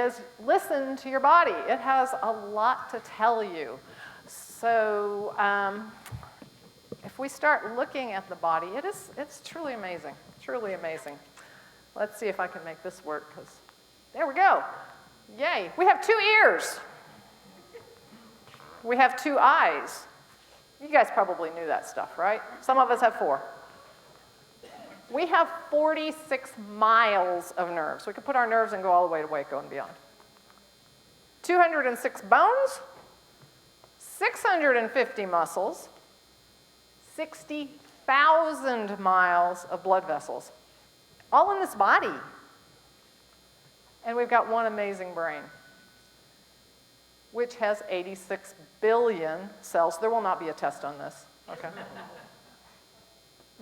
is listen to your body. It has a lot to tell you. So if we start looking at the body, it's truly amazing, truly amazing. Let's see if I can make this work, because there we go. Yay. We have 2 ears. We have 2 eyes. You guys probably knew that stuff, right? Some of us have 4. We have 46 miles of nerves. We could put our nerves and go all the way to Waco and beyond. 206 bones, 650 muscles, 60,000 miles of blood vessels, all in this body. And we've got one amazing brain, which has 86 billion cells. There will not be a test on this, okay?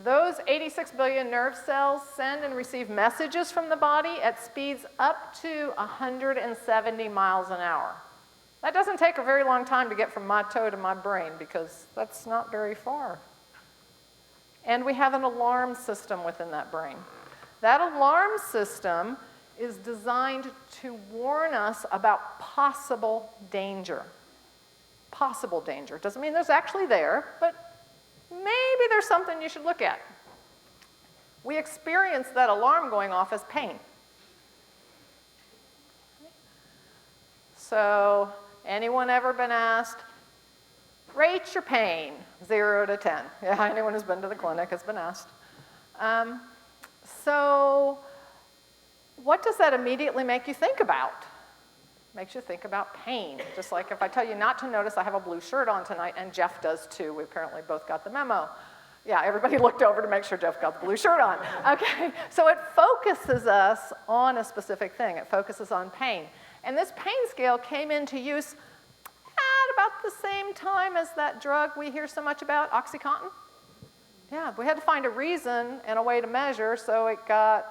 Those 86 billion nerve cells send and receive messages from the body at speeds up to 170 miles an hour. That doesn't take a very long time to get from my toe to my brain, because that's not very far. And we have an alarm system within that brain. That alarm system is designed to warn us about possible danger. Possible danger. Doesn't mean there's actually there, but maybe there's something you should look at. We experience that alarm going off as pain. So, anyone ever been asked, rate your pain, 0 to 10? Yeah, anyone who's been to the clinic has been asked. So, what does that immediately make you think about? Makes you think about pain. Just like if I tell you not to notice I have a blue shirt on tonight, and Jeff does too. We apparently both got the memo. Yeah, everybody looked over to make sure Jeff got the blue shirt on. Okay, so it focuses us on a specific thing. It focuses on pain. And this pain scale came into use at about the same time as that drug we hear so much about, OxyContin. Yeah, we had to find a reason and a way to measure, so it got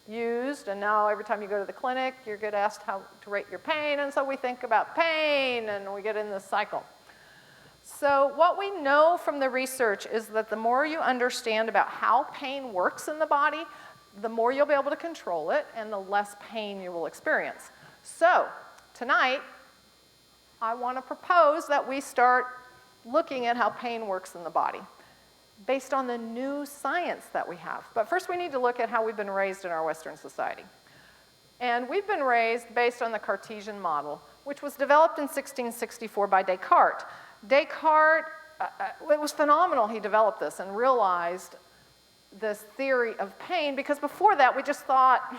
used, and now every time you go to the clinic, you get asked how to rate your pain, and so we think about pain, and we get in this cycle. So what we know from the research is that the more you understand about how pain works in the body, the more you'll be able to control it, and the less pain you will experience. So tonight, I want to propose that we start looking at how pain works in the body, based on the new science that we have. But first we need to look at how we've been raised in our Western society. And we've been raised based on the Cartesian model, which was developed in 1664 by Descartes. Descartes, it was phenomenal he developed this and realized this theory of pain, because before that we just thought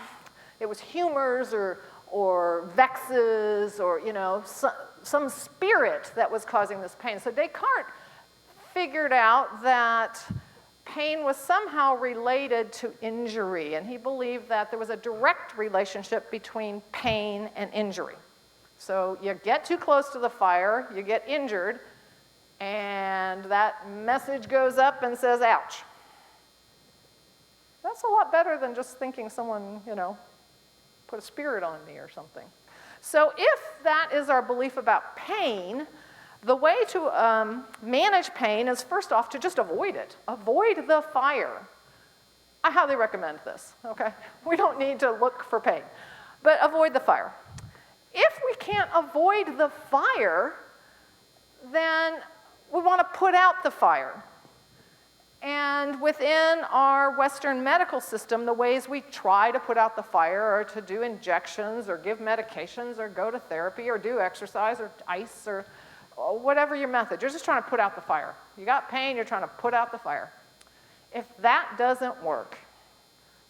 it was humors or vexes or, you know, some spirit that was causing this pain. So Descartes figured out that pain was somehow related to injury, and he believed that there was a direct relationship between pain and injury. So you get too close to the fire, you get injured, and that message goes up and says, ouch. That's a lot better than just thinking someone, you know, put a spirit on me or something. So if that is our belief about pain, the way to manage pain is first off to just avoid it. Avoid the fire. I highly recommend this, okay? We don't need to look for pain, but avoid the fire. If we can't avoid the fire, then we want to put out the fire. And within our Western medical system, the ways we try to put out the fire are to do injections or give medications or go to therapy or do exercise or ice or whatever your method. You're just trying to put out the fire. You got pain, you're trying to put out the fire. If that doesn't work,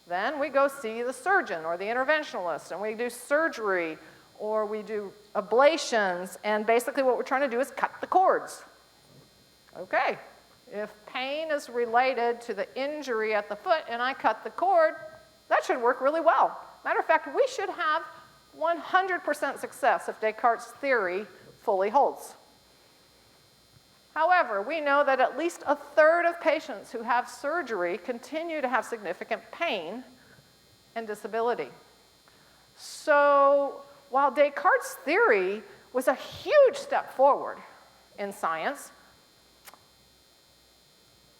then we go see the surgeon or the interventionalist, and we do surgery or we do ablations, and basically what we're trying to do is cut the cords. Okay, if pain is related to the injury at the foot and I cut the cord, that should work really well. Matter of fact, we should have 100% success if Descartes' theory fully holds. However, we know that at least a third of patients who have surgery continue to have significant pain and disability. So while Descartes' theory was a huge step forward in science,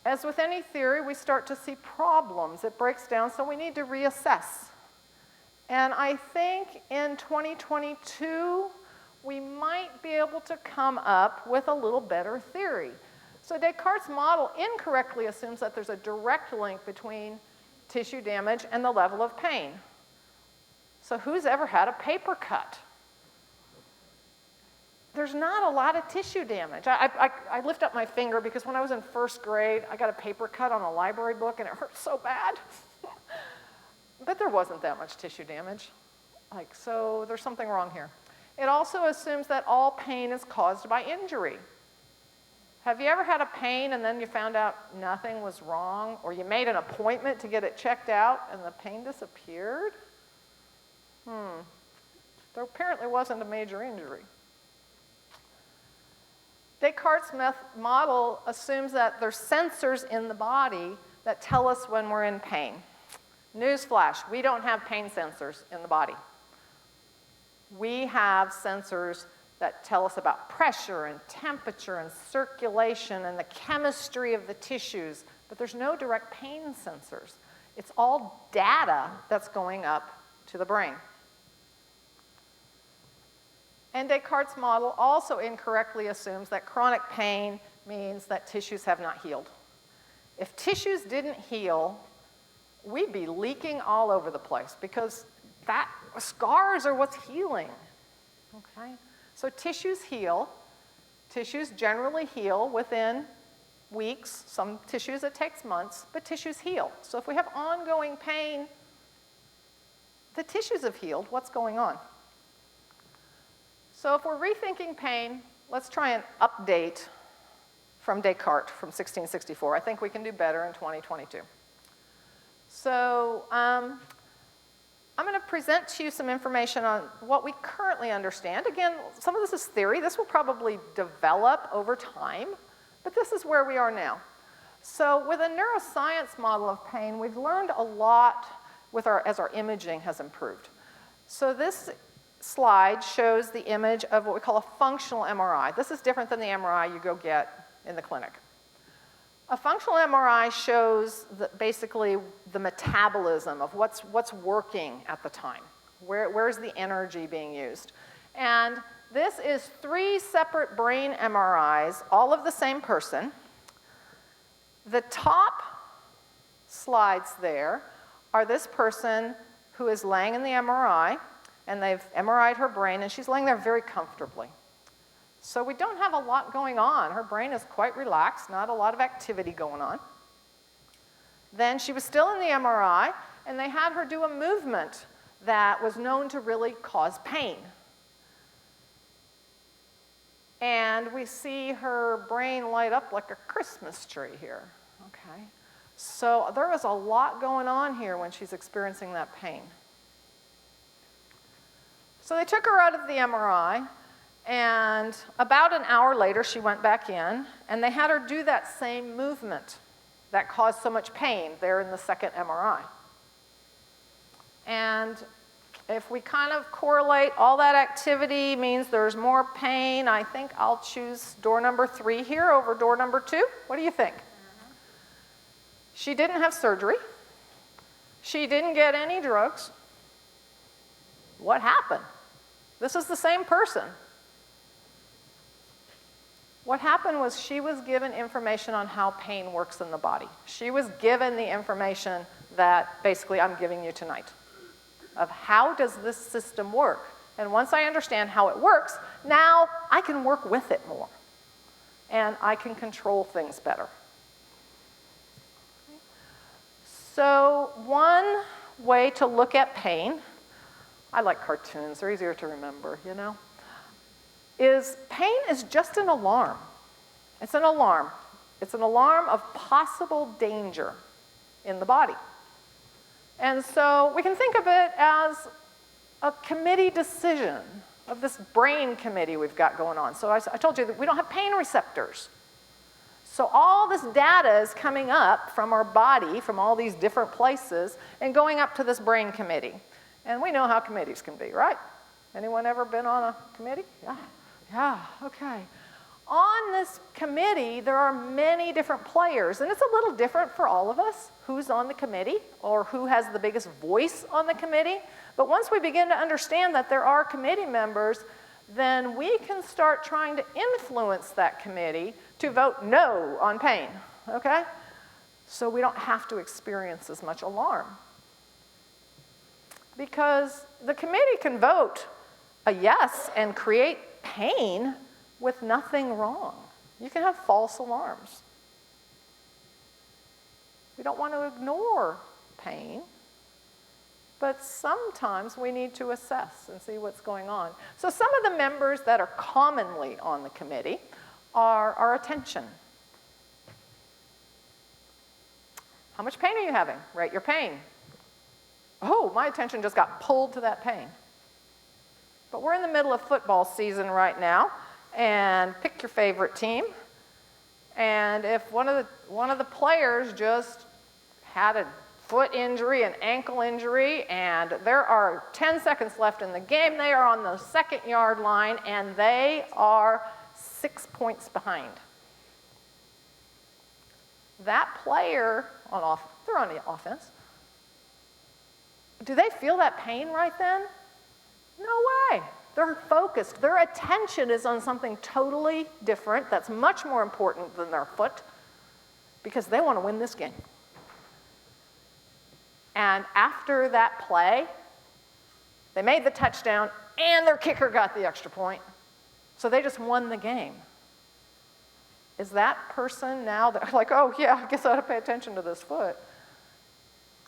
as with any theory, we start to see problems. It breaks down, so we need to reassess. And I think in 2022, we might be able to come up with a little better theory. So Descartes' model incorrectly assumes that there's a direct link between tissue damage and the level of pain. So who's ever had a paper cut? There's not a lot of tissue damage. I lift up my finger because when I was in first grade, I got a paper cut on a library book and it hurt so bad. But there wasn't that much tissue damage. So there's something wrong here. It also assumes that all pain is caused by injury. Have you ever had a pain and then you found out nothing was wrong, or you made an appointment to get it checked out and the pain disappeared? There apparently wasn't a major injury. Descartes' model assumes that there's sensors in the body that tell us when we're in pain. Newsflash, we don't have pain sensors in the body. We have sensors that tell us about pressure and temperature and circulation and the chemistry of the tissues, but there's no direct pain sensors. It's all data that's going up to the brain. And Descartes' model also incorrectly assumes that chronic pain means that tissues have not healed. If tissues didn't heal, we'd be leaking all over the place because scars are what's healing. Okay? So tissues heal. Tissues generally heal within weeks. Some tissues it takes months, but tissues heal. So if we have ongoing pain, the tissues have healed. What's going on? So if we're rethinking pain, let's try an update from Descartes from 1664. I think we can do better in 2022. So I'm going to present to you some information on what we currently understand. Again, some of this is theory. This will probably develop over time, but this is where we are now. So with a neuroscience model of pain, we've learned a lot as our imaging has improved. So this slide shows the image of what we call a functional MRI. This is different than the MRI you go get in the clinic. A functional MRI shows basically the metabolism of what's working at the time. Where's the energy being used? And this is 3 separate brain MRIs, all of the same person. The top slides there are this person who is laying in the MRI, and they've MRI'd her brain, and she's laying there very comfortably. So we don't have a lot going on. Her brain is quite relaxed, not a lot of activity going on. Then she was still in the MRI, and they had her do a movement that was known to really cause pain. And we see her brain light up like a Christmas tree here. Okay? So there is a lot going on here when she's experiencing that pain. So they took her out of the MRI, and about an hour later, she went back in, and they had her do that same movement that caused so much pain there in the second MRI. And if we kind of correlate all that activity means there's more pain, I think I'll choose door number 3 here over door number 2. What do you think? She didn't have surgery. She didn't get any drugs. What happened? This is the same person. What happened was she was given information on how pain works in the body. She was given the information that basically I'm giving you tonight of how does this system work. And once I understand how it works, now I can work with it more. And I can control things better. So one way to look at pain, I like cartoons, they're easier to remember, you know, is pain is just an alarm. It's an alarm. It's an alarm of possible danger in the body. And so we can think of it as a committee decision of this brain committee we've got going on. So I told you that we don't have pain receptors. So all this data is coming up from our body, from all these different places, and going up to this brain committee. And we know how committees can be, right? Anyone ever been on a committee? Yeah, okay. On this committee, there are many different players, and it's a little different for all of us, who's on the committee or who has the biggest voice on the committee. But once we begin to understand that there are committee members, then we can start trying to influence that committee to vote no on pain, okay? So we don't have to experience as much alarm. Because the committee can vote a yes and create pain with nothing wrong. You can have false alarms. We don't want to ignore pain, but sometimes we need to assess and see what's going on. So some of the members that are commonly on the committee are our attention. How much pain are you having? Rate your pain. Oh, my attention just got pulled to that pain. But we're in the middle of football season right now, and pick your favorite team. And if one of the players just had a foot injury, an ankle injury, and there are 10 seconds left in the game, they are on the 2nd-yard line, and they are 6 points behind. That player, they're on the offense. Do they feel that pain right then? No way. They're focused. Their attention is on something totally different that's much more important than their foot because they want to win this game. And after that play, they made the touchdown and their kicker got the extra point. So they just won the game. Is that person now like, oh yeah, I guess I ought to pay attention to this foot?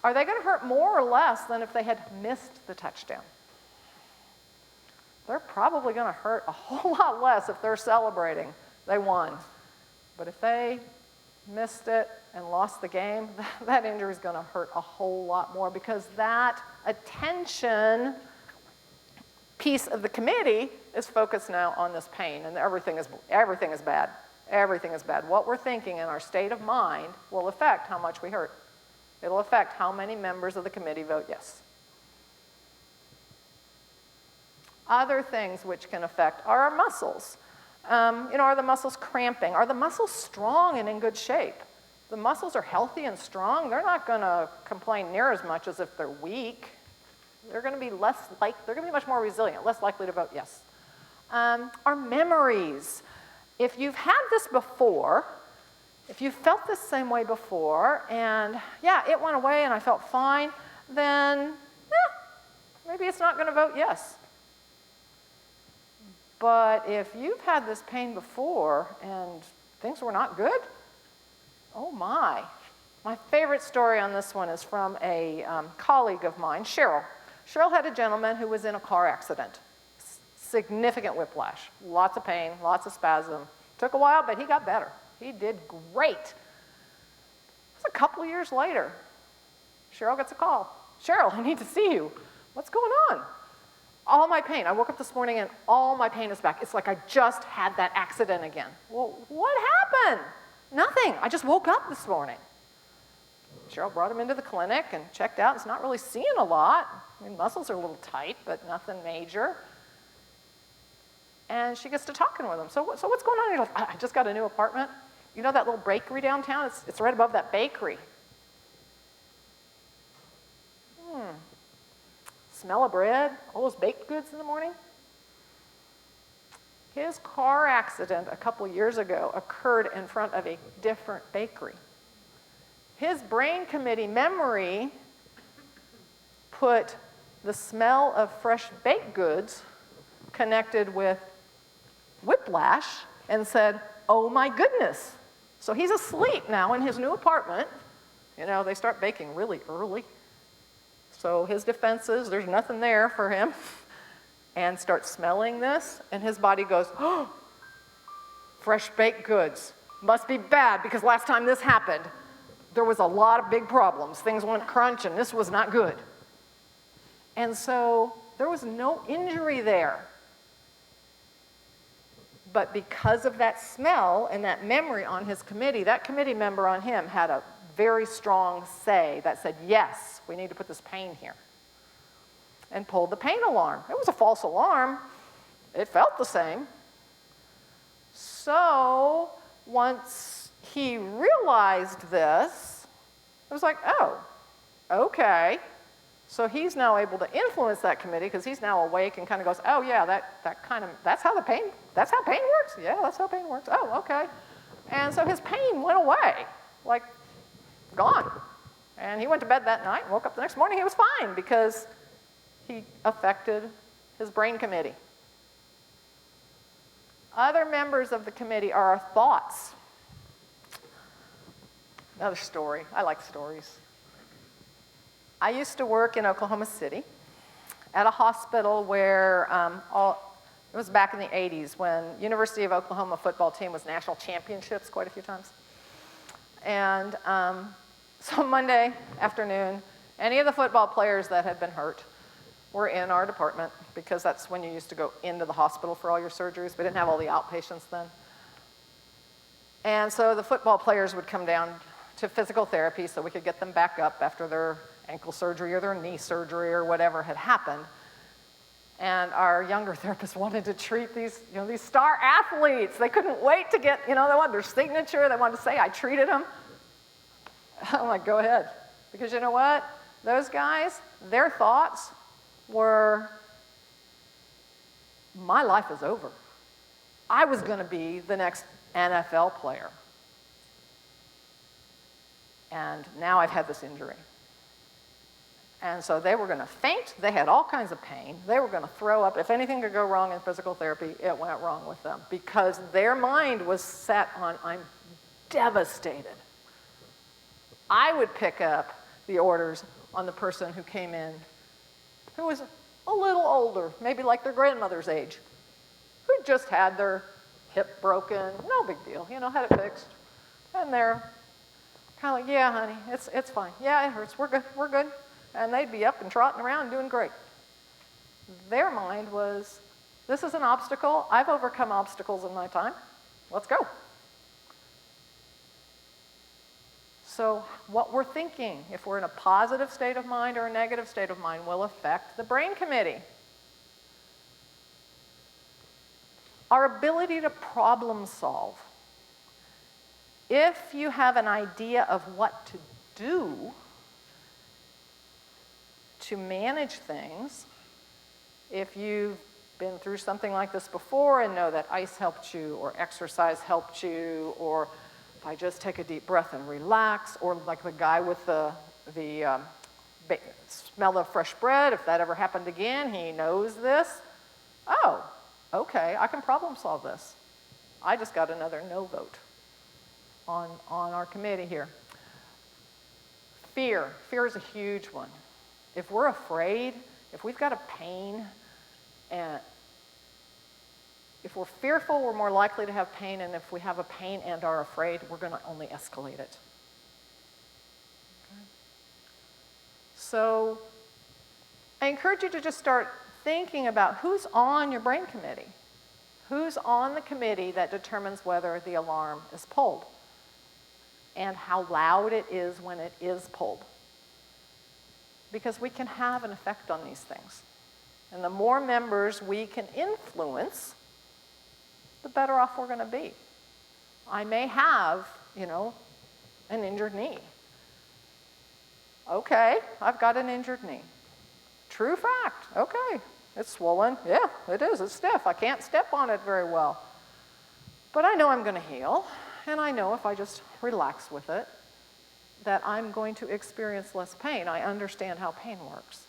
Are they going to hurt more or less than if they had missed the touchdown? They're probably going to hurt a whole lot less if they're celebrating they won. But if they missed it and lost the game, that injury is going to hurt a whole lot more because that attention piece of the committee is focused now on this pain, and everything is bad. Everything is bad. What we're thinking in our state of mind will affect how much we hurt. It'll affect how many members of the committee vote yes. Other things which can affect are our muscles. Are the muscles cramping? Are the muscles strong and in good shape? The muscles are healthy and strong. They're not going to complain near as much as if they're weak. They're going to be they're going to be much more resilient, less likely to vote yes. Our memories. If you've had this before, if you felt the same way before, and yeah, it went away and I felt fine, then maybe it's not going to vote yes. But if you've had this pain before and things were not good, oh my. My favorite story on this one is from a colleague of mine, Cheryl. Cheryl had a gentleman who was in a car accident. Significant whiplash, lots of pain, lots of spasm. Took a while, but he got better. He did great. It was a couple years later. Cheryl gets a call. Cheryl, I need to see you. What's going on? All my pain. I woke up this morning and all my pain is back. It's like I just had that accident again. Well, what happened? Nothing. I just woke up this morning. Cheryl brought him into the clinic and checked out. It's not really seeing a lot. I mean, muscles are a little tight, but nothing major. And she gets to talking with him. So what's going on? He's like, I just got a new apartment. You know that little bakery downtown? It's right above that bakery. Smell of bread, all those baked goods in the morning. His car accident a couple years ago occurred in front of a different bakery. His brain committee memory put the smell of fresh baked goods connected with whiplash and said, oh my goodness. So he's asleep now in his new apartment. They start baking really early. So his defenses, there's nothing there for him, and starts smelling this, and his body goes, oh, fresh baked goods. Must be bad because last time this happened, there was a lot of big problems. Things went crunch, and this was not good. And so there was no injury there. But because of that smell and that memory on his committee, that committee member on him had a very strong say that said, yes, we need to put this pain here. And pulled the pain alarm. It was a false alarm. It felt the same. So once he realized this, it was like, oh, okay. So he's now able to influence that committee because he's now awake and kind of goes, oh yeah, that's how pain works? Yeah, that's how pain works. Oh, okay. And so his pain went away, like gone. And he went to bed that night, woke up the next morning, he was fine because he affected his brain committee. Other members of the committee are our thoughts. Another story. I like stories. I used to work in Oklahoma City at a hospital where it was back in the 80s when University of Oklahoma football team was national championships quite a few times. And so Monday afternoon, any of the football players that had been hurt were in our department because that's when you used to go into the hospital for all your surgeries. We didn't have all the outpatients then. And so the football players would come down to physical therapy so we could get them back up after their ankle surgery or their knee surgery or whatever had happened. And our younger therapists wanted to treat these star athletes. They couldn't wait to get, they wanted their signature. They wanted to say, I treated them. I'm like, go ahead. Because you know what? Those guys, their thoughts were, my life is over. I was going to be the next NFL player. And now I've had this injury. And so they were going to faint. They had all kinds of pain. They were going to throw up. If anything could go wrong in physical therapy, it went wrong with them because their mind was set on, I'm devastated. I would pick up the orders on the person who came in who was a little older, maybe like their grandmother's age, who just had their hip broken, no big deal, had it fixed. And they're kind of like, yeah, honey, it's fine. Yeah, it hurts, we're good. And they'd be up and trotting around doing great. Their mind was, this is an obstacle. I've overcome obstacles in my time. Let's go. So what we're thinking, if we're in a positive state of mind or a negative state of mind, will affect the brain committee. Our ability to problem solve. If you have an idea of what to do to manage things, if you've been through something like this before and know that ice helped you or exercise helped you, or if I just take a deep breath and relax, or like the guy with the smell of fresh bread, if that ever happened again, he knows this. Oh, okay, I can problem solve this. I just got another no vote on our committee here. Fear. Fear is a huge one. If we're afraid, if we've got a pain, and if we're fearful, we're more likely to have pain, and if we have a pain and are afraid, we're going to only escalate it. Okay. So I encourage you to just start thinking about who's on your brain committee. Who's on the committee that determines whether the alarm is pulled and how loud it is when it is pulled. Because we can have an effect on these things. And the more members we can influence, the better off we're going to be. I may have, an injured knee. Okay, I've got an injured knee. True fact, okay. It's swollen, yeah, it is, it's stiff. I can't step on it very well. But I know I'm going to heal, and I know if I just relax with it, that I'm going to experience less pain. I understand how pain works.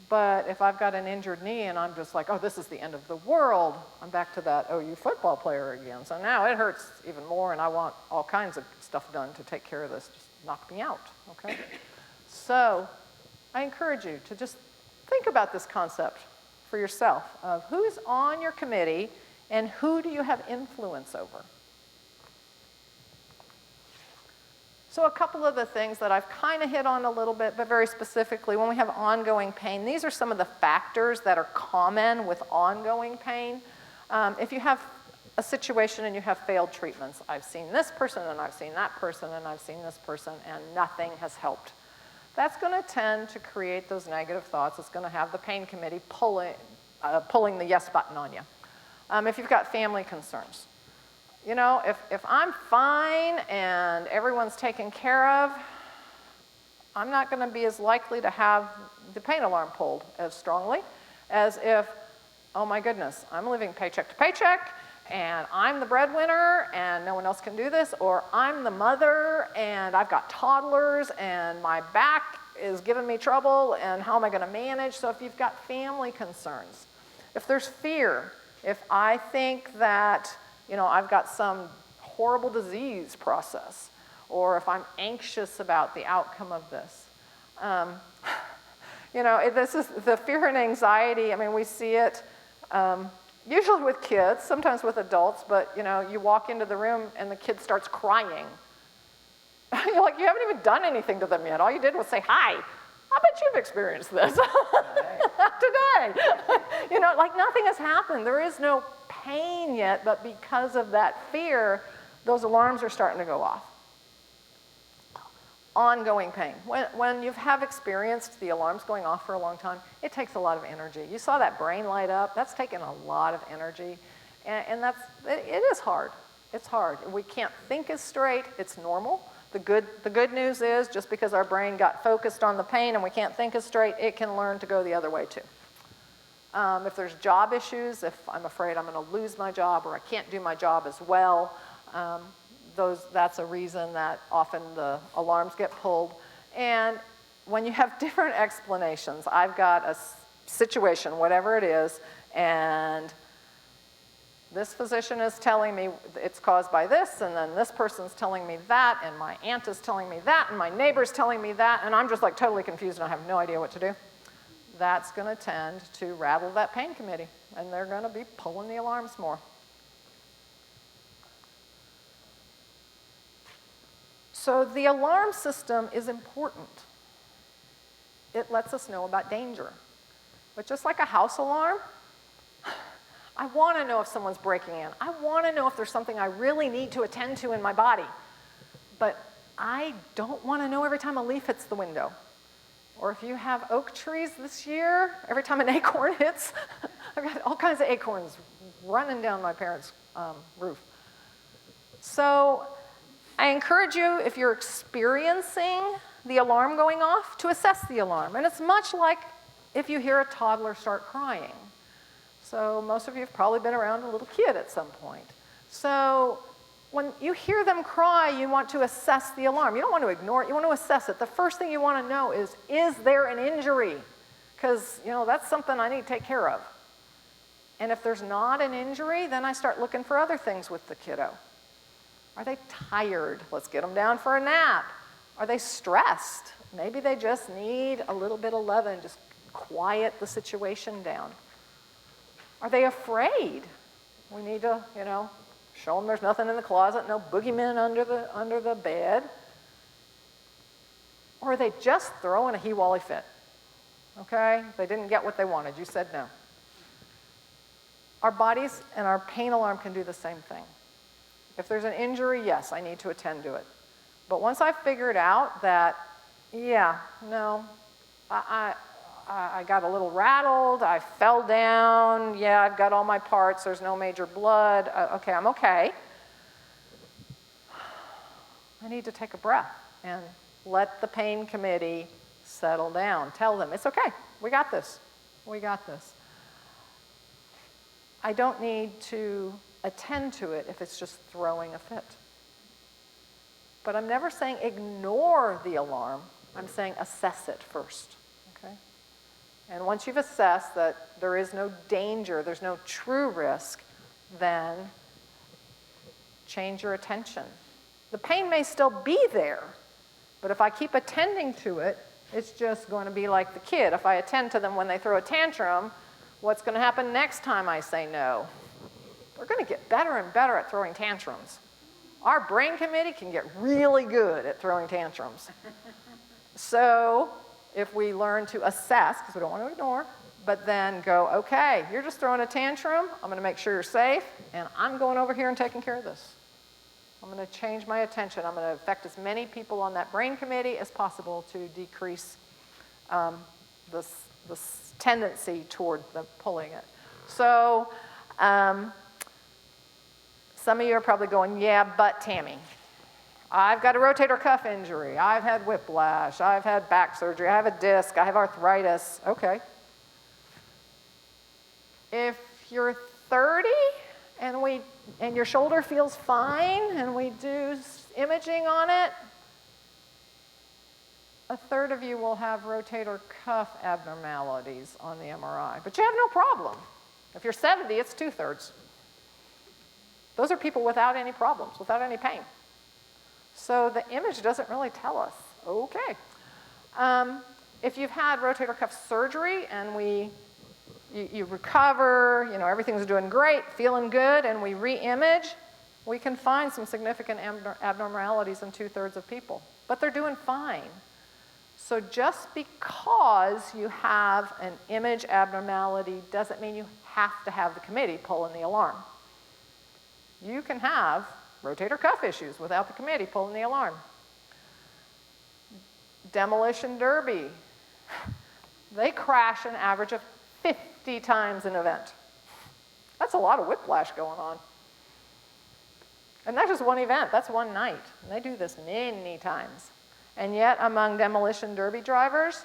But if I've got an injured knee and I'm just like, oh, this is the end of the world, I'm back to that OU football player again. So now it hurts even more and I want all kinds of stuff done to take care of this. Just knock me out, okay? So I encourage you to just think about this concept for yourself of who's on your committee and who do you have influence over. So a couple of the things that I've kind of hit on a little bit, but very specifically, when we have ongoing pain, these are some of the factors that are common with ongoing pain. If you have a situation and you have failed treatments, I've seen this person and I've seen that person and I've seen this person and nothing has helped. That's going to tend to create those negative thoughts. It's going to have the pain committee pulling the yes button on you. If you've got family concerns. You know, if I'm fine and everyone's taken care of, I'm not going to be as likely to have the pain alarm pulled as strongly as if, oh my goodness, I'm living paycheck to paycheck and I'm the breadwinner and no one else can do this, or I'm the mother and I've got toddlers and my back is giving me trouble and how am I going to manage? So if you've got family concerns, if there's fear, if I think that, you know, I've got some horrible disease process, or if I'm anxious about the outcome of this. You know, this is the fear and anxiety. I mean, we see it usually with kids, sometimes with adults, but, you know, you walk into the room and the kid starts crying. You're like, you haven't even done anything to them yet. All you did was say, hi. I bet you've experienced this today. You know, like nothing has happened. There is no pain yet, but because of that fear, those alarms are starting to go off. Ongoing pain. When you have experienced the alarms going off for a long time, it takes a lot of energy. You saw that brain light up. That's taken a lot of energy. And it is hard. It's hard. We can't think as straight. It's normal. The good news is just because our brain got focused on the pain and we can't think as straight, it can learn to go the other way too. If there's job issues, if I'm afraid I'm going to lose my job or I can't do my job as well, that's a reason that often the alarms get pulled. And when you have different explanations, I've got a situation, whatever it is, and this physician is telling me it's caused by this, and then this person's telling me that, and my aunt is telling me that, and my neighbor's telling me that, and I'm just like totally confused and I have no idea what to do. That's going to tend to rattle that pain committee, and they're going to be pulling the alarms more. So the alarm system is important. It lets us know about danger. But just like a house alarm, I want to know if someone's breaking in. I want to know if there's something I really need to attend to in my body. But I don't want to know every time a leaf hits the window. Or if you have oak trees this year, every time an acorn hits, I've got all kinds of acorns running down my parents' roof. So I encourage you, if you're experiencing the alarm going off, to assess the alarm. And it's much like if you hear a toddler start crying. So most of you have probably been around a little kid at some point. So when you hear them cry, you want to assess the alarm. You don't want to ignore it. You want to assess it. The first thing you want to know is there an injury? Because, you know, that's something I need to take care of. And if there's not an injury, then I start looking for other things with the kiddo. Are they tired? Let's get them down for a nap. Are they stressed? Maybe they just need a little bit of loving, just quiet the situation down. Are they afraid? We need to, you know, show them there's nothing in the closet, no boogeymen under the bed. Or are they just throwing a he-wally fit? Okay? They didn't get what they wanted. You said no. Our bodies and our pain alarm can do the same thing. If there's an injury, yes, I need to attend to it. But once I figured out that, yeah, no, I got a little rattled, I fell down, yeah, I've got all my parts, there's no major blood, okay, I'm okay. I need to take a breath and let the pain committee settle down. Tell them, it's okay, we got this, we got this. I don't need to attend to it if it's just throwing a fit. But I'm never saying ignore the alarm, I'm saying assess it first, okay? And once you've assessed that there is no danger, there's no true risk, then change your attention. The pain may still be there, but if I keep attending to it, it's just going to be like the kid. If I attend to them when they throw a tantrum, what's going to happen next time I say no? We're going to get better and better at throwing tantrums. Our brain committee can get really good at throwing tantrums. So if we learn to assess, because we don't want to ignore, but then go, okay, you're just throwing a tantrum, I'm going to make sure you're safe, and I'm going over here and taking care of this. I'm going to change my attention. I'm going to affect as many people on that brain committee as possible to decrease this tendency toward the pulling it. So some of you are probably going, yeah, but Tammy, I've got a rotator cuff injury, I've had whiplash, I've had back surgery, I have a disc, I have arthritis. Okay. If you're 30 and your shoulder feels fine and we do imaging on it, a third of you will have rotator cuff abnormalities on the MRI, but you have no problem. If you're 70, it's 2/3. Those are people without any problems, without any pain. So the image doesn't really tell us. Okay. If you've had rotator cuff surgery and you recover, everything's doing great, feeling good, and we re-image, we can find some significant abnormalities in 2/3 of people, but they're doing fine. So just because you have an image abnormality doesn't mean you have to have the committee pulling the alarm. You can have rotator cuff issues without the committee pulling the alarm. Demolition derby. They crash an average of 50 times an event. That's a lot of whiplash going on. And that's just one event, that's one night. And they do this many times. And yet among demolition derby drivers,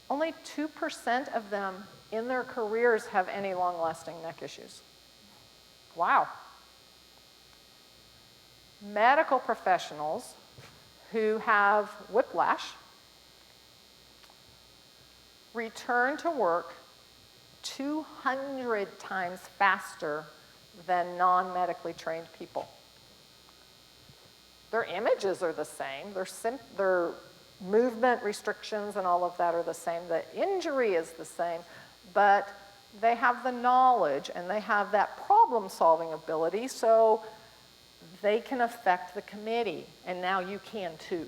only 2% of them in their careers have any long-lasting neck issues. Wow. Medical professionals who have whiplash return to work 200 times faster than non-medically trained people. Their images are the same, their movement restrictions and all of that are the same, the injury is the same, but they have the knowledge and they have that problem-solving ability, so they can affect the committee, and now you can too.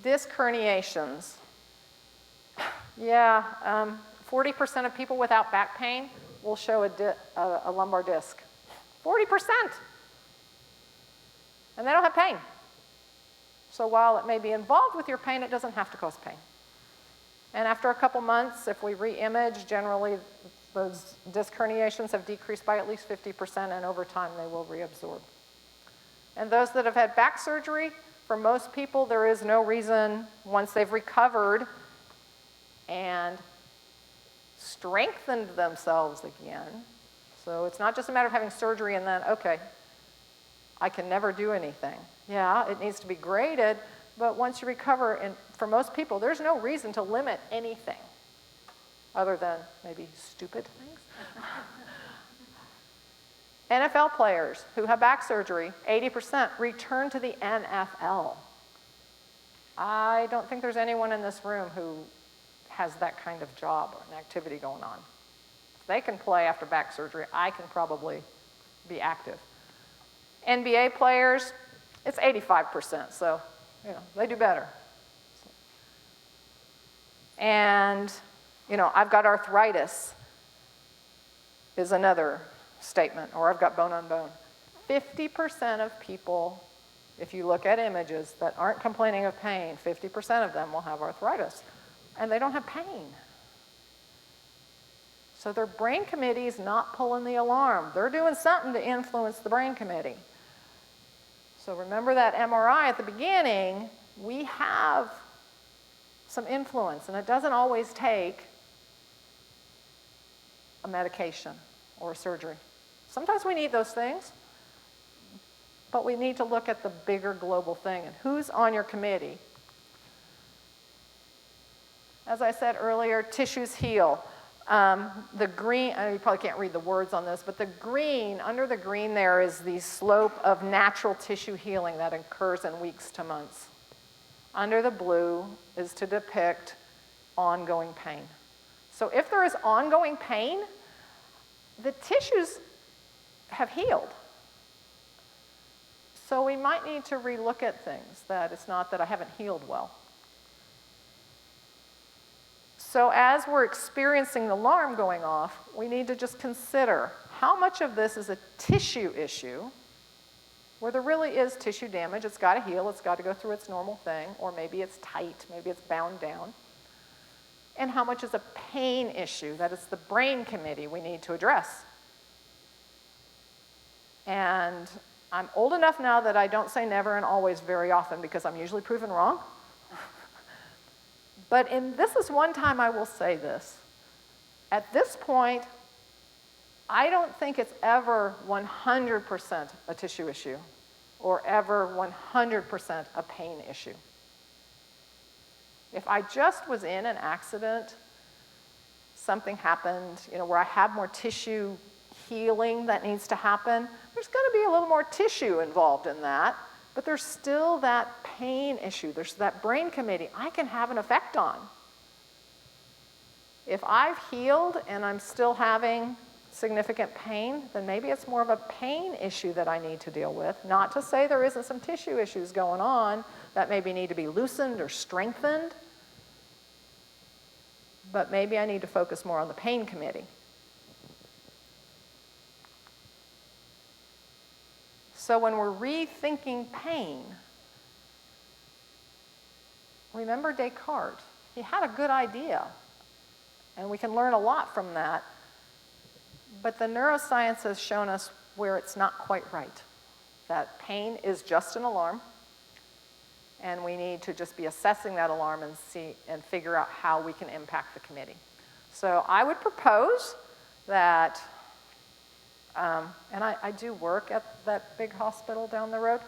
Disc herniations. Yeah, 40% of people without back pain will show a lumbar disc. 40%. And they don't have pain. So while it may be involved with your pain, it doesn't have to cause pain. And after a couple months, if we re-image, generally those disc herniations have decreased by at least 50%, and over time they will reabsorb. And those that have had back surgery, for most people, there is no reason, once they've recovered and strengthened themselves again. So it's not just a matter of having surgery and then, okay, I can never do anything. Yeah, it needs to be graded, but once you recover, and for most people, there's no reason to limit anything other than maybe stupid things. NFL players who have back surgery, 80% return to the NFL. I don't think there's anyone in this room who has that kind of job or an activity going on. If they can play after back surgery, I can probably be active. NBA players, it's 85%, so they do better. And I've got arthritis is another statement, or I've got bone on bone. 50% of people, if you look at images that aren't complaining of pain, 50% of them will have arthritis, and they don't have pain. So their brain committee is not pulling the alarm. They're doing something to influence the brain committee. So remember that MRI at the beginning, we have some influence, and it doesn't always take a medication or a surgery. Sometimes we need those things, but we need to look at the bigger global thing and who's on your committee. As I said earlier, tissues heal. The green, you probably can't read the words on this, but the green, under the green there is the slope of natural tissue healing that occurs in weeks to months. Under the blue is to depict ongoing pain. So if there is ongoing pain, the tissues have healed. So we might need to relook at things, that it's not that I haven't healed well. So as we're experiencing the alarm going off, we need to just consider how much of this is a tissue issue, where there really is tissue damage, it's got to heal, it's got to go through its normal thing, or maybe it's tight, maybe it's bound down, and how much is a pain issue, that it's the brain committee we need to address. And I'm old enough now that I don't say never and always very often because I'm usually proven wrong. But this is one time I will say this. At this point, I don't think it's ever 100% a tissue issue or ever 100% a pain issue. If I just was in an accident, something happened, where I have more tissue healing that needs to happen, there's going to be a little more tissue involved in that, but there's still that pain issue. There's that brain committee I can have an effect on. If I've healed and I'm still having significant pain, then maybe it's more of a pain issue that I need to deal with. Not to say there isn't some tissue issues going on that maybe need to be loosened or strengthened, but maybe I need to focus more on the pain committee. So when we're rethinking pain, remember Descartes. He had a good idea, and we can learn a lot from that. But the neuroscience has shown us where it's not quite right, that pain is just an alarm, and we need to just be assessing that alarm and figure out how we can impact the committee. So I would propose that, and I do work at that big hospital down the road,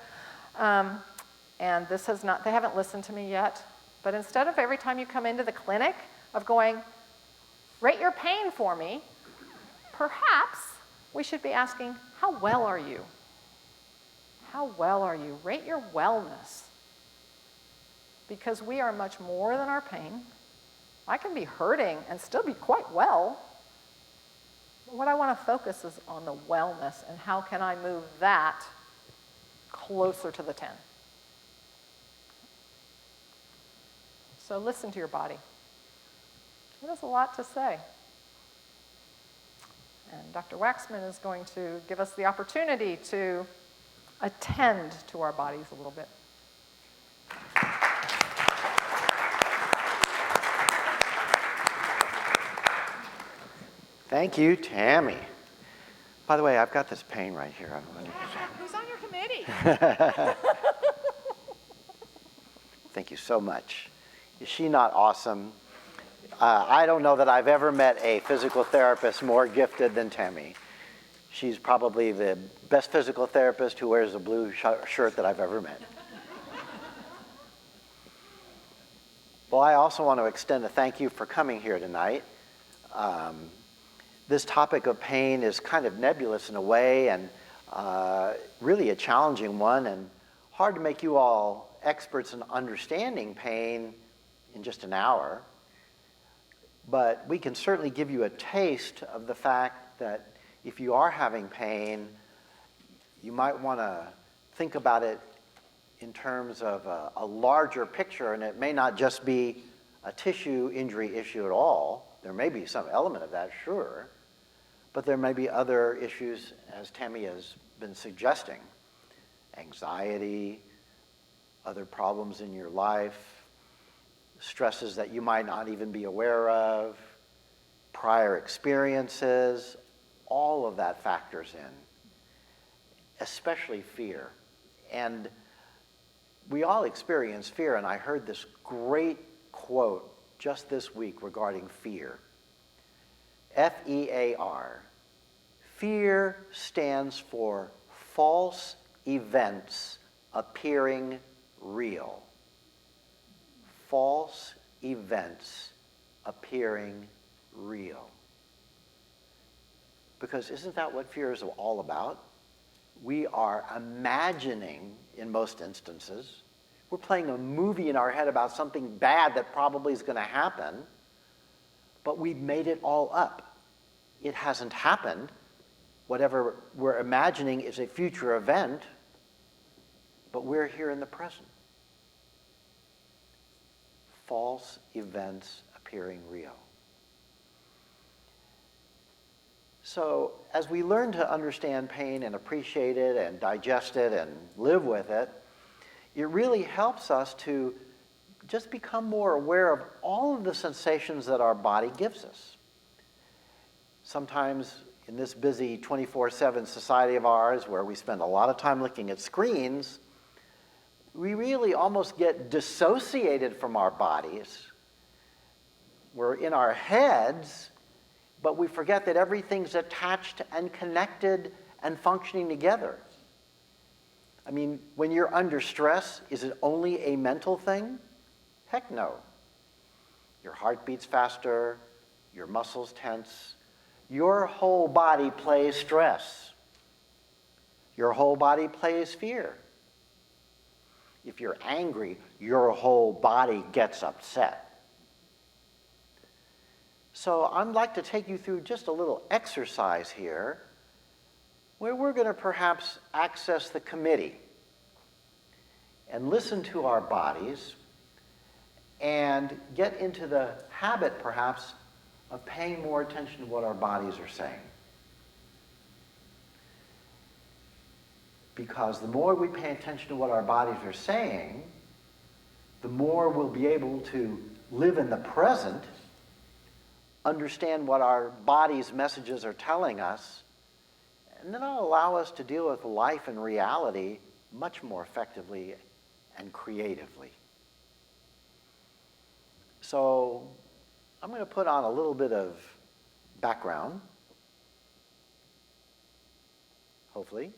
and they haven't listened to me yet, but instead of every time you come into the clinic of going, rate your pain for me, perhaps we should be asking, how well are you? How well are you? Rate your wellness. Because we are much more than our pain. I can be hurting and still be quite well. But what I want to focus is on the wellness and how can I move that closer to the 10. So listen to your body. It has a lot to say. And Dr. Waxman is going to give us the opportunity to attend to our bodies a little bit. Thank you, Tammy. By the way, I've got this pain right here. Who's on your committee? Thank you so much. Is she not awesome? I don't know that I've ever met a physical therapist more gifted than Tammy. She's probably the best physical therapist who wears a blue shirt that I've ever met. Well, I also want to extend a thank you for coming here tonight. This topic of pain is kind of nebulous in a way and really a challenging one and hard to make you all experts in understanding pain in just an hour. But we can certainly give you a taste of the fact that if you are having pain, you might want to think about it in terms of a larger picture, and it may not just be a tissue injury issue at all. There may be some element of that, sure, but there may be other issues, as Tammy has been suggesting, anxiety, other problems in your life, stresses that you might not even be aware of, prior experiences, all of that factors in, especially fear. And we all experience fear, and I heard this great quote just this week regarding fear. F-E-A-R. Fear stands for false events appearing real. False events appearing real. Because isn't that what fear is all about? We are imagining, in most instances, we're playing a movie in our head about something bad that probably is going to happen, but we've made it all up. It hasn't happened. Whatever we're imagining is a future event, but we're here in the present. False events appearing real. So as we learn to understand pain and appreciate it and digest it and live with it, it really helps us to just become more aware of all of the sensations that our body gives us. Sometimes in this busy 24/7 society of ours where we spend a lot of time looking at screens, we really almost get dissociated from our bodies. We're in our heads, but we forget that everything's attached and connected and functioning together. I mean, when you're under stress, is it only a mental thing? Heck no. Your heart beats faster, your muscles tense, your whole body plays stress. Your whole body plays fear. If you're angry, your whole body gets upset. So I'd like to take you through just a little exercise here where we're going to perhaps access the committee and listen to our bodies and get into the habit, perhaps, of paying more attention to what our bodies are saying. Because the more we pay attention to what our bodies are saying, the more we'll be able to live in the present, understand what our body's messages are telling us, and then it'll allow us to deal with life and reality much more effectively and creatively. So I'm going to put on a little bit of background, hopefully.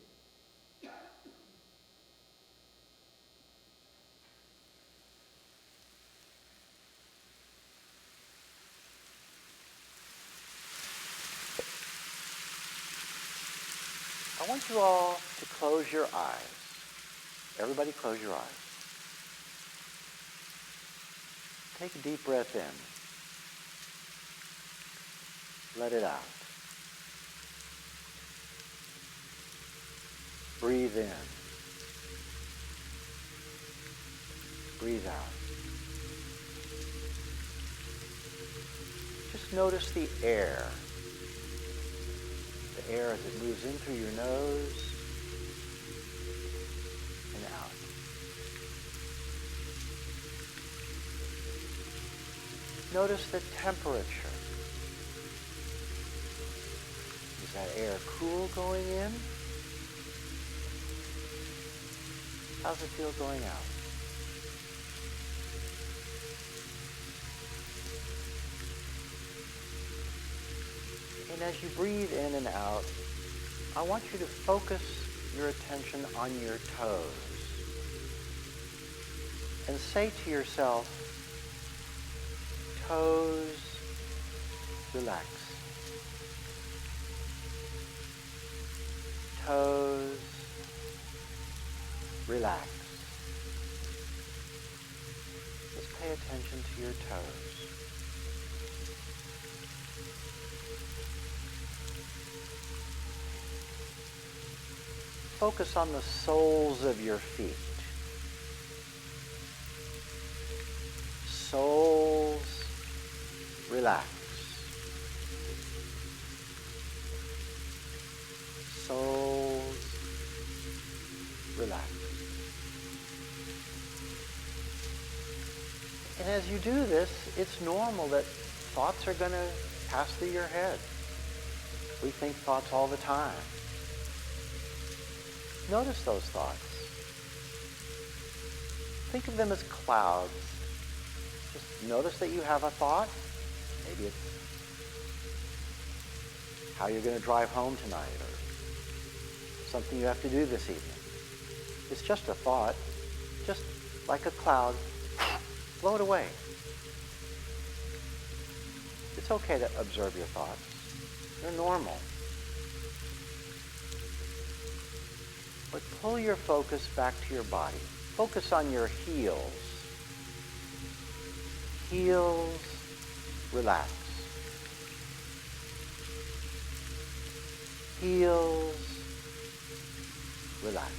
I want you all to close your eyes. Everybody close your eyes. Take a deep breath in. Let it out. Breathe in. Breathe out. Just notice the air. The air as it moves in through your nose and out. Notice the temperature. Is that air cool going in? How's it feel going out? And as you breathe in and out, I want you to focus your attention on your toes and say to yourself, toes, relax. Toes, relax. Just pay attention to your toes. Focus on the soles of your feet. Soles, relax. Soles, relax. And as you do this, it's normal that thoughts are going to pass through your head. We think thoughts all the time. Notice those thoughts. Think of them as clouds. Just notice that you have a thought. Maybe it's how you're going to drive home tonight or something you have to do this evening. It's just a thought, just like a cloud. Blow it away. It's okay to observe your thoughts. They're normal. But pull your focus back to your body. Focus on your heels. Heels, relax. Heels, relax.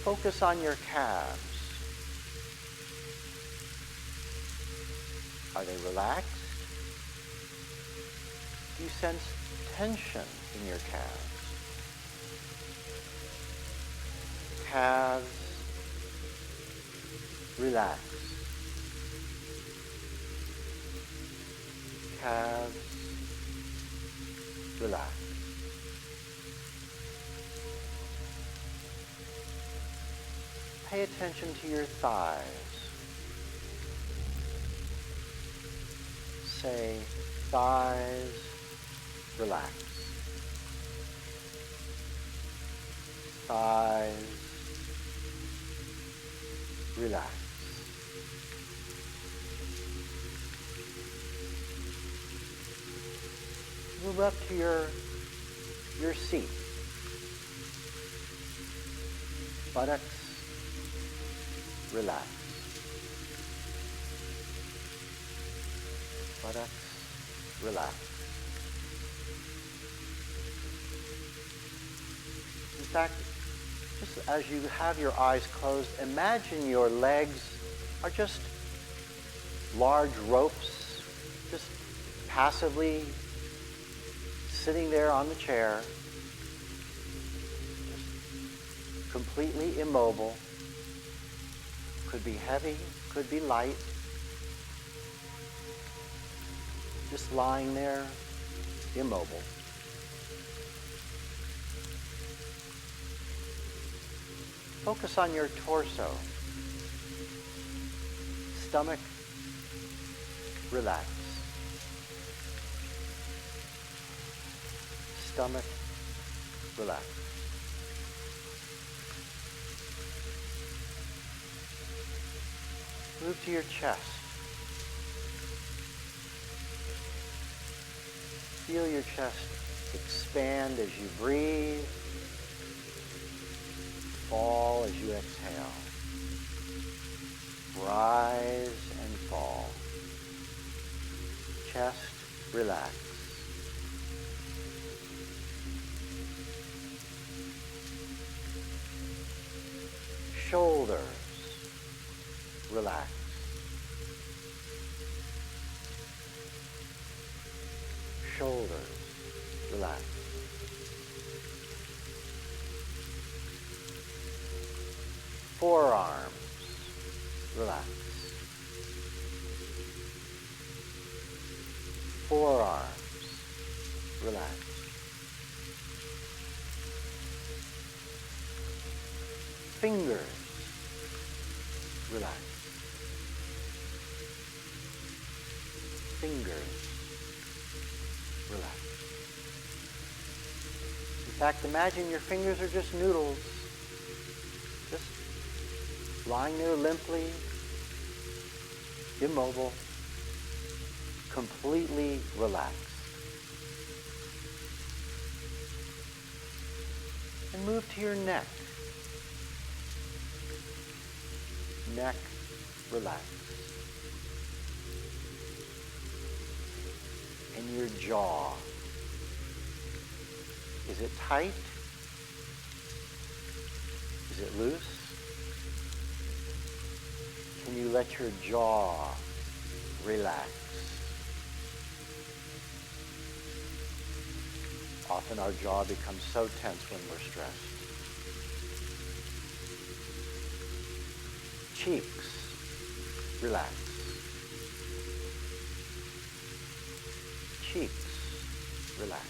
Focus on your calves. Are they relaxed? Do you sense tension in your calves? Calves, relax. calves. Relax. Pay attention to your thighs. Say, thighs, relax. Thighs, relax. Move up to your seat. Buttocks, relax. Buttocks, relax. In fact, just as you have your eyes closed, imagine your legs are just large ropes, just passively sitting there on the chair, just completely immobile. Could be heavy, could be light. Just lying there, immobile. Focus on your torso. Stomach, relax. Stomach, relax. Move to your chest. Feel your chest expand as you breathe, fall as you exhale. Rise and fall. Chest, relax. Shoulders, relax. Shoulders, relax. Forearms, relax. Forearms, relax. Fingers, relax. Fingers, relax. In fact, imagine your fingers are just noodles, just lying there limply, immobile, completely relaxed. And move to your neck. Neck, relax. And your jaw. Is it tight? Is it loose? Can you let your jaw relax? Often our jaw becomes so tense when we're stressed. Cheeks, relax. Cheeks, relax.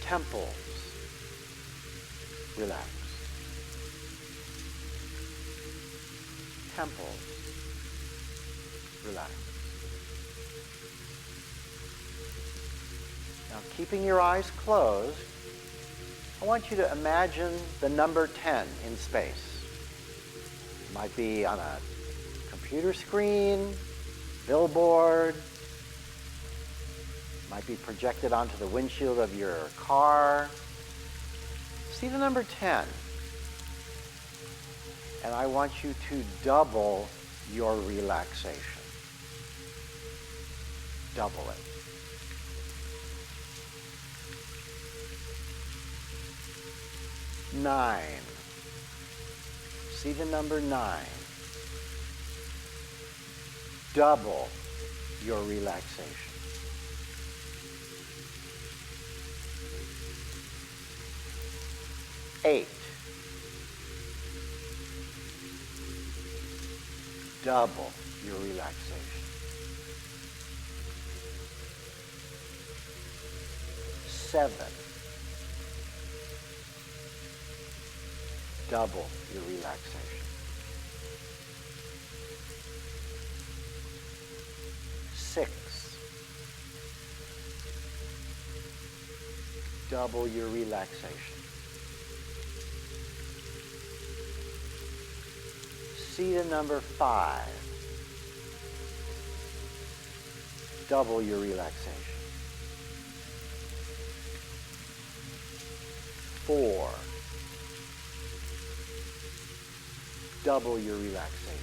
Temples, relax. Temples, relax. Now, keeping your eyes closed, I want you to imagine the number 10 in space. It might be on a computer screen, billboard, might be projected onto the windshield of your car. See the number 10. And I want you to double your relaxation. Double it. 9. See the number 9. Double your relaxation. 8. Double your relaxation. 7. Double your relaxation. 6. Double your relaxation. See the number 5. Double your relaxation. 4. Double your relaxation.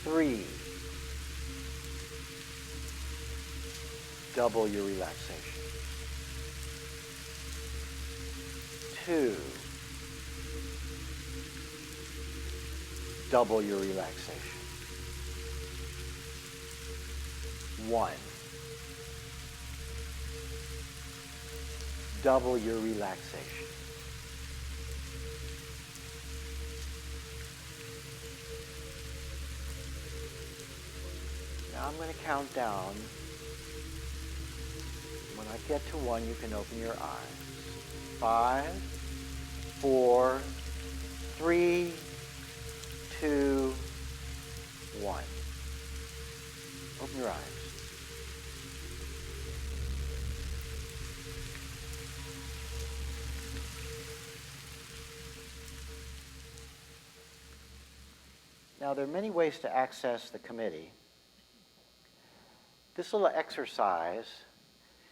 3. Double your relaxation. 2. Double your relaxation. 1. Double your relaxation. Now I'm going to count down. When I get to 1, you can open your eyes. 5, 4, 3, 2, 1. Open your eyes. Now, there are many ways to access the committee. This little exercise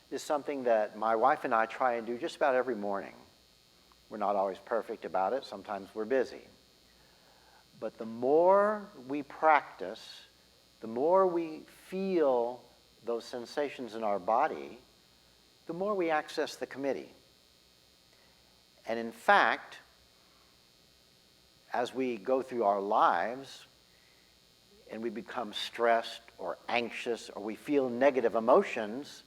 is something that my wife and I try and do just about every morning. We're not always perfect about it. Sometimes we're busy. But the more we practice, the more we feel those sensations in our body, the more we access the committee. And in fact, as we go through our lives and we become stressed or anxious or we feel negative emotions,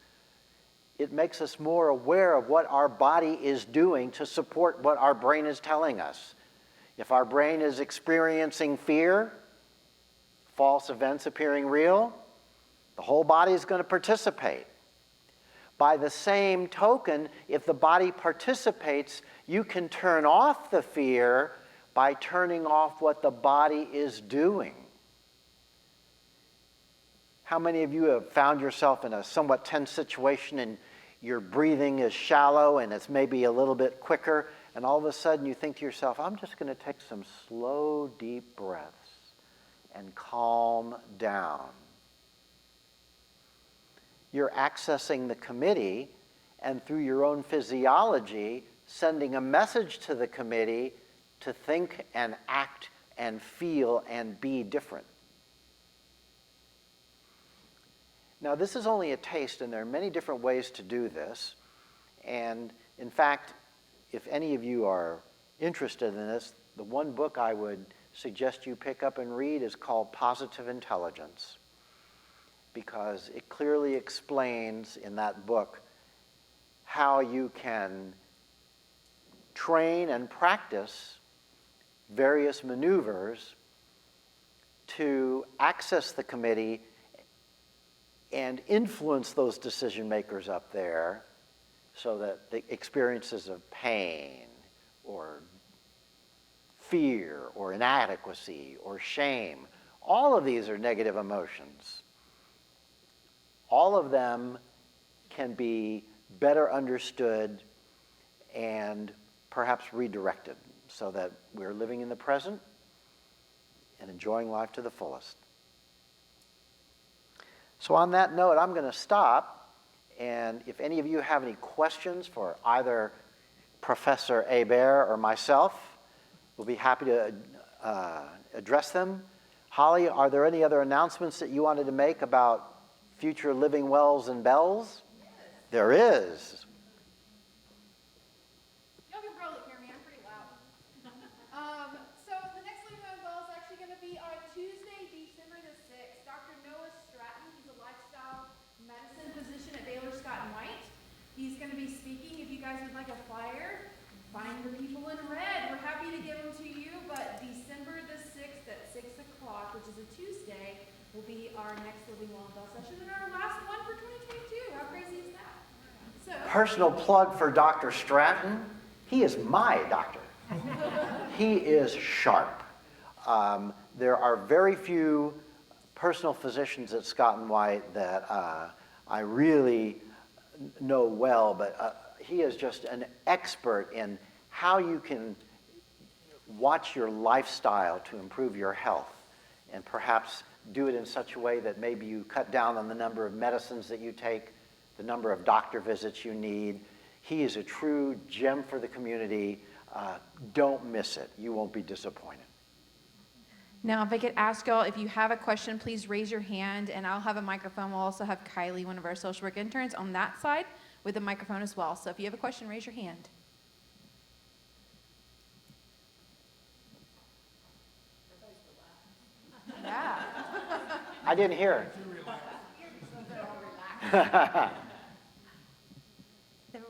it makes us more aware of what our body is doing to support what our brain is telling us. If our brain is experiencing fear, false events appearing real, the whole body is going to participate. By the same token, if the body participates, you can turn off the fear by turning off what the body is doing. How many of you have found yourself in a somewhat tense situation and your breathing is shallow and it's maybe a little bit quicker, and all of a sudden you think to yourself, I'm just going to take some slow, deep breaths and calm down. You're accessing the committee and through your own physiology, sending a message to the committee to think and act and feel and be different. Now, this is only a taste, and there are many different ways to do this. And in fact, if any of you are interested in this, the one book I would suggest you pick up and read is called Positive Intelligence, because it clearly explains in that book how you can train and practice various maneuvers to access the committee and influence those decision makers up there so that the experiences of pain or fear or inadequacy or shame, all of these are negative emotions. All of them can be better understood and perhaps redirected so that we're living in the present and enjoying life to the fullest. So on that note, I'm going to stop, and if any of you have any questions for either Professor Hebert or myself, we'll be happy to address them. Holly, are there any other announcements that you wanted to make about future Living Wells and Bells? Yes. There is. Y'all can probably hear me. I'm pretty loud. So the next Living Well and Bell is actually going to be on Tuesday, December the 6th. Dr. Noah Stratton, he's a lifestyle medicine physician at Baylor Scott and White. He's going to be speaking. If you guys would like a flyer, find the people in red. We're happy to give them to you, but December the is a Tuesday, will be our next Living Well and Bell session and our last one for 2022. How crazy is that? So, Personal plug for Dr. Stratton. He is my doctor. He is sharp. There are very few personal physicians at Scott and White that I really know well, but he is just an expert in how you can watch your lifestyle to improve your health, and perhaps do it in such a way that maybe you cut down on the number of medicines that you take, the number of doctor visits you need. He is a true gem for the community. Don't miss it. You won't be disappointed. Now, if I could ask y'all, if you have a question, please raise your hand, and I'll have a microphone. We'll also have Kylie, one of our social work interns, on that side with a microphone as well. So if you have a question, raise your hand. Yeah. I didn't hear. The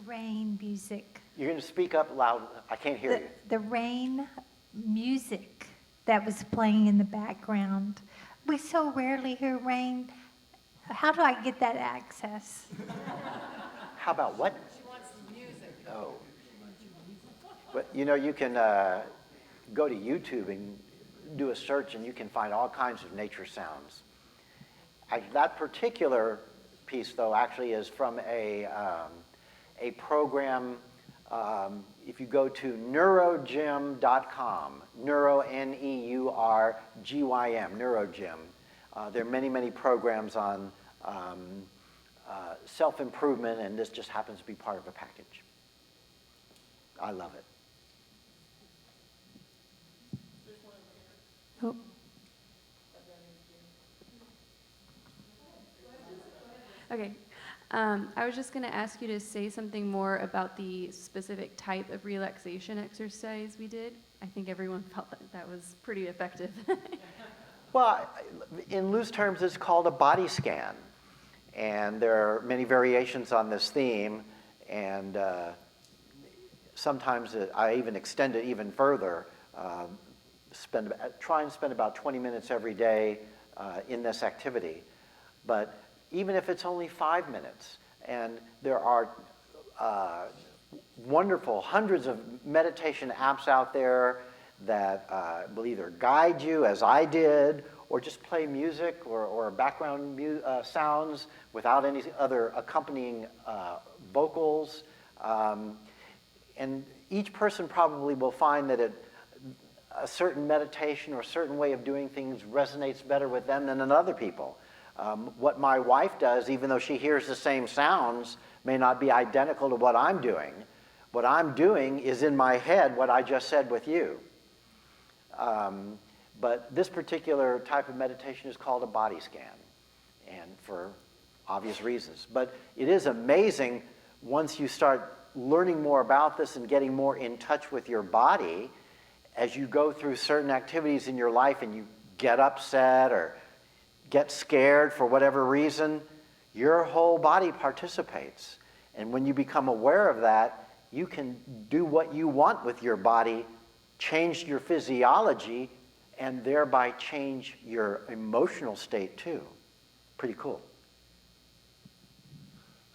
rain music. You're going to speak up loud. I can't hear you. The rain music that was playing in the background. We so rarely hear rain. How do I get that access? How about what? She wants music. Oh. But you know, you can go to YouTube and do a search, and you can find all kinds of nature sounds. That particular piece, though, actually is from a program. If you go to neurogym.com, neuro, Neurgym, neurogym, there are many, many programs on self-improvement, and this just happens to be part of a package. I love it. Oh. Okay. I was just going to ask you to say something more about the specific type of relaxation exercise we did. I think everyone felt that that was pretty effective. Well, in loose terms, it's called a body scan. And there are many variations on this theme. And sometimes I even extend it even further. Try and spend about 20 minutes every day in this activity. But even if it's only 5 minutes, and there are wonderful hundreds of meditation apps out there that will either guide you, as I did, or just play music or background sounds without any other accompanying vocals. And each person probably will find that a certain meditation or a certain way of doing things resonates better with them than in other people. What my wife does, even though she hears the same sounds, may not be identical to what I'm doing. What I'm doing is in my head what I just said with you. But this particular type of meditation is called a body scan, and for obvious reasons. But it is amazing once you start learning more about this and getting more in touch with your body as you go through certain activities in your life and you get upset or get scared for whatever reason, your whole body participates. And when you become aware of that, you can do what you want with your body, change your physiology, and thereby change your emotional state too. Pretty cool.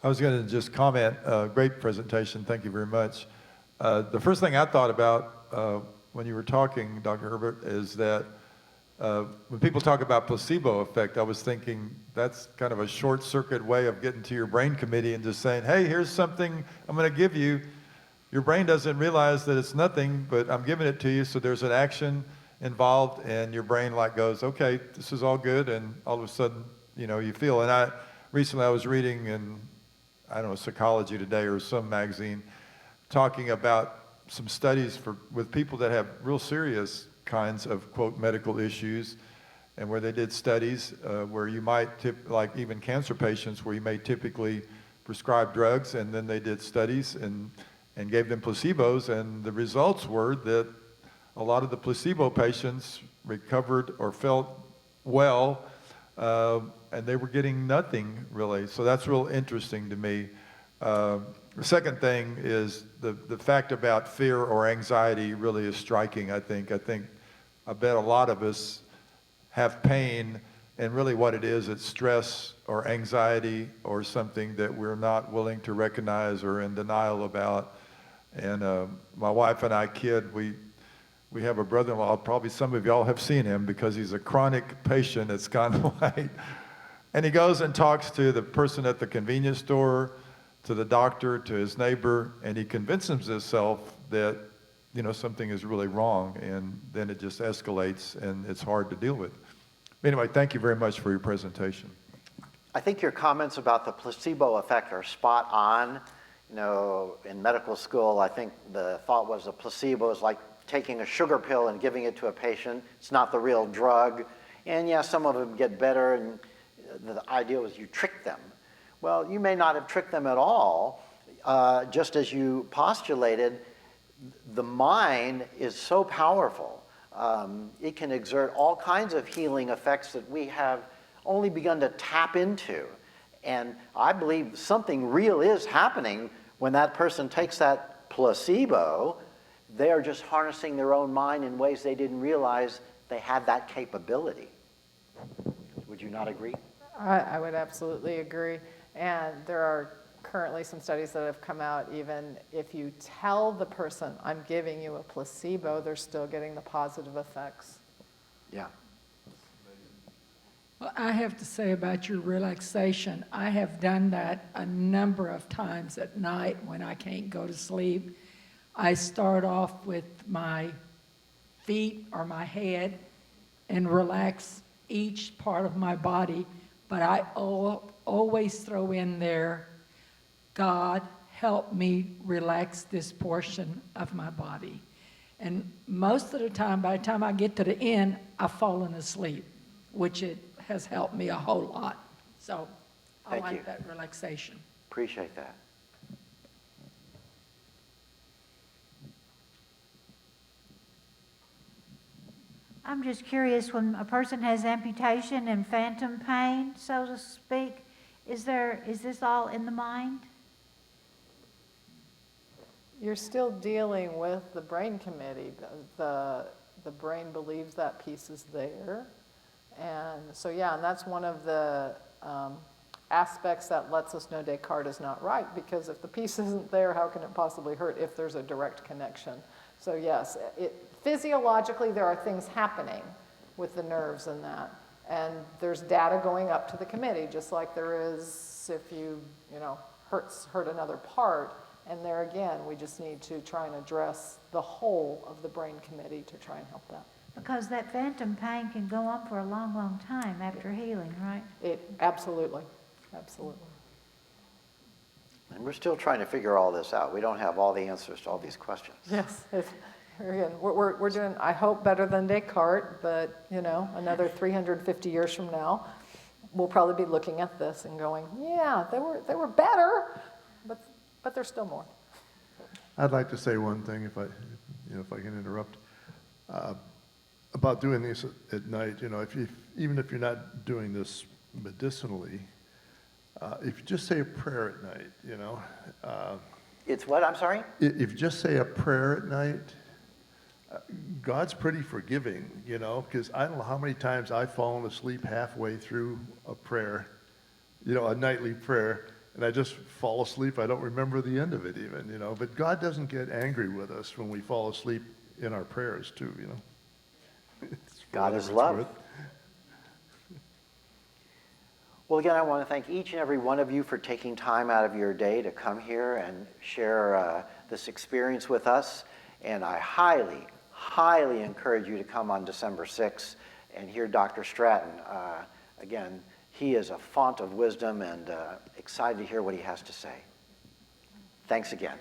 I was going to just comment, great presentation, thank you very much. The first thing I thought about when you were talking, Dr. Hebert, is that when people talk about placebo effect, I was thinking that's kind of a short circuit way of getting to your brain committee and just saying, hey, here's something I'm going to give you. Your brain doesn't realize that it's nothing, but I'm giving it to you, so there's an action involved, and your brain like goes, okay, this is all good, and all of a sudden, you know, you feel. And recently I was reading in, I don't know, Psychology Today or some magazine, talking about some studies with people that have real serious kinds of, quote, medical issues, and where they did studies where you might, like even cancer patients, where you may typically prescribe drugs, and then they did studies and gave them placebos, and the results were that a lot of the placebo patients recovered or felt well, and they were getting nothing really. So that's real interesting to me. The second thing is the fact about fear or anxiety really is striking, I think. I bet a lot of us have pain, and really what it is, it's stress or anxiety or something that we're not willing to recognize or in denial about. And my wife and I kid, we have a brother-in-law, probably some of y'all have seen him because he's a chronic patient that's gone white. And he goes and talks to the person at the convenience store, to the doctor, to his neighbor, and he convinces himself that, you know, something is really wrong, and then it just escalates, and it's hard to deal with. Anyway, thank you very much for your presentation. I think your comments about the placebo effect are spot on. You know, in medical school, I think the thought was a placebo is like taking a sugar pill and giving it to a patient. It's not the real drug. And yeah, some of them get better, and the idea was you trick them. Well, you may not have tricked them at all. Just as you postulated, the mind is so powerful. It can exert all kinds of healing effects that we have only begun to tap into. And I believe something real is happening when that person takes that placebo. They are just harnessing their own mind in ways they didn't realize they had that capability. Would you not agree? I would absolutely agree. And there are currently some studies that have come out, even if you tell the person, I'm giving you a placebo, they're still getting the positive effects. Yeah. Well, I have to say about your relaxation, I have done that a number of times at night when I can't go to sleep. I start off with my feet or my head and relax each part of my body, but I always throw in there, God, help me relax this portion of my body. And most of the time, by the time I get to the end, I've fallen asleep, which it has helped me a whole lot. So I Thank like you. that relaxation. Appreciate that. I'm just curious, when a person has amputation and phantom pain, so to speak, is this all in the mind? You're still dealing with the brain committee. The brain believes that piece is there. And so, yeah, and that's one of the aspects that lets us know Descartes is not right, because if the piece isn't there, how can it possibly hurt if there's a direct connection? So yes, physiologically there are things happening with the nerves and that. And there's data going up to the committee, just like there is if you hurt another part. And there again, we just need to try and address the whole of the brain committee to try and help that. Because that phantom pain can go on for a long, long time after healing, right? Absolutely. And we're still trying to figure all this out. We don't have all the answers to all these questions. Yes. Again, we're doing, I hope, better than Descartes, but another 350 years from now, we'll probably be looking at this and going, yeah, they were better, but there's still more. I'd like to say one thing, if I can interrupt, about doing this at night. Even if you're not doing this medicinally, if you just say a prayer at night, It's what, I'm sorry? if you just say a prayer at night, God's pretty forgiving, because I don't know how many times I've fallen asleep halfway through a prayer, a nightly prayer, and I just fall asleep. I don't remember the end of it even, but God doesn't get angry with us when we fall asleep in our prayers too, God is love. Well, again, I want to thank each and every one of you for taking time out of your day to come here and share this experience with us. And I highly, highly encourage you to come on December 6th and hear Dr. Stratton. Again, he is a font of wisdom, and excited to hear what he has to say. Thanks again.